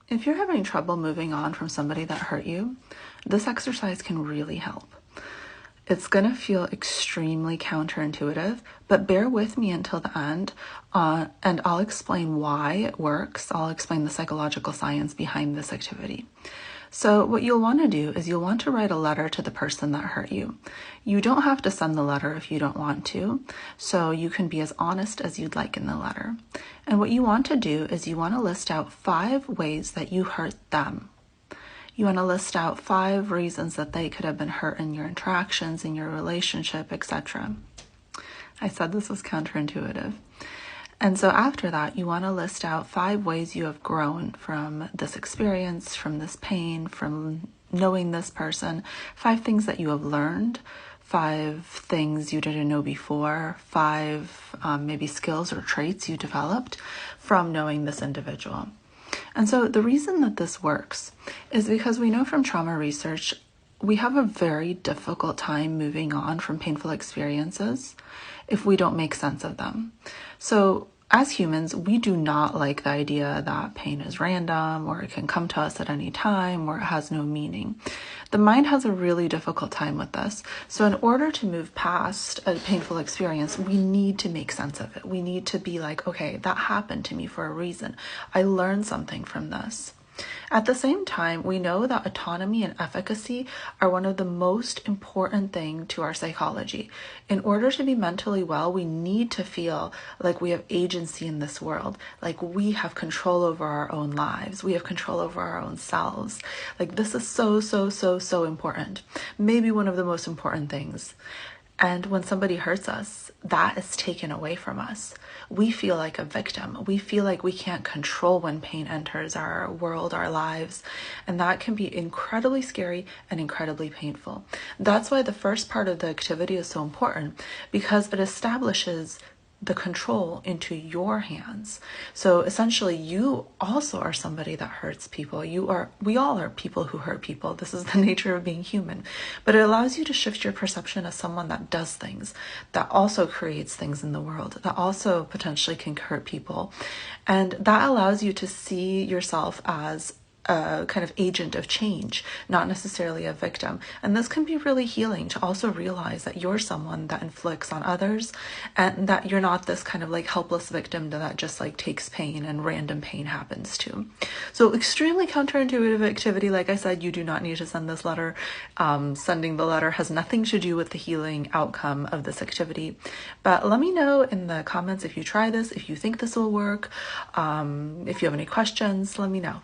If you're having trouble moving on from somebody that hurt you, this exercise can really help. It's going to feel extremely counterintuitive, but bear with me until the end, and I'll explain why it works. I'll explain the psychological science behind this activity. So what you'll want to do is you'll want to write a letter to the person that hurt you. You don't have to send the letter if you don't want to, so you can be as honest as you'd like in the letter. And what you want to do is you want to list out 5 ways that you hurt them. You want to list out 5 reasons that they could have been hurt in your interactions, in your relationship, etc. I said this was counterintuitive. And so after that, you want to list out 5 ways you have grown from this experience, from this pain, from knowing this person, 5 things that you have learned, 5 things you didn't know before, 5 maybe skills or traits you developed from knowing this individual. And so the reason that this works is because we know from trauma research, we have a very difficult time moving on from painful experiences if we don't make sense of them. So as humans, we do not like the idea that pain is random or it can come to us at any time or it has no meaning. The mind has a really difficult time with this. So in order to move past a painful experience, we need to make sense of it. We need to be like, okay, that happened to me for a reason. I learned something from this. At the same time, we know that autonomy and efficacy are one of the most important things to our psychology. In order to be mentally well, we need to feel like we have agency in this world, like we have control over our own lives, we have control over our own selves. Like this is so important. Maybe one of the most important things. And when somebody hurts us, that is taken away from us. We feel like a victim. We feel like we can't control when pain enters our world, our lives. And that can be incredibly scary and incredibly painful. That's why the first part of the activity is so important, because it establishes the control into your hands. So essentially you also are somebody that hurts people. We all are people who hurt people. This is the nature of being human. But it allows you to shift your perception as someone that does things, that also creates things in the world, that also potentially can hurt people. And that allows you to see yourself as a kind of agent of change, not necessarily a victim. And this can be really healing to also realize that you're someone that inflicts on others and that you're not this kind of like helpless victim that just like takes pain and random pain happens to. So extremely counterintuitive activity. Like I said, you do not need to send this letter. Sending the letter has nothing to do with the healing outcome of this activity. But let me know in the comments if you try this, if you think this will work. If you have any questions, let me know.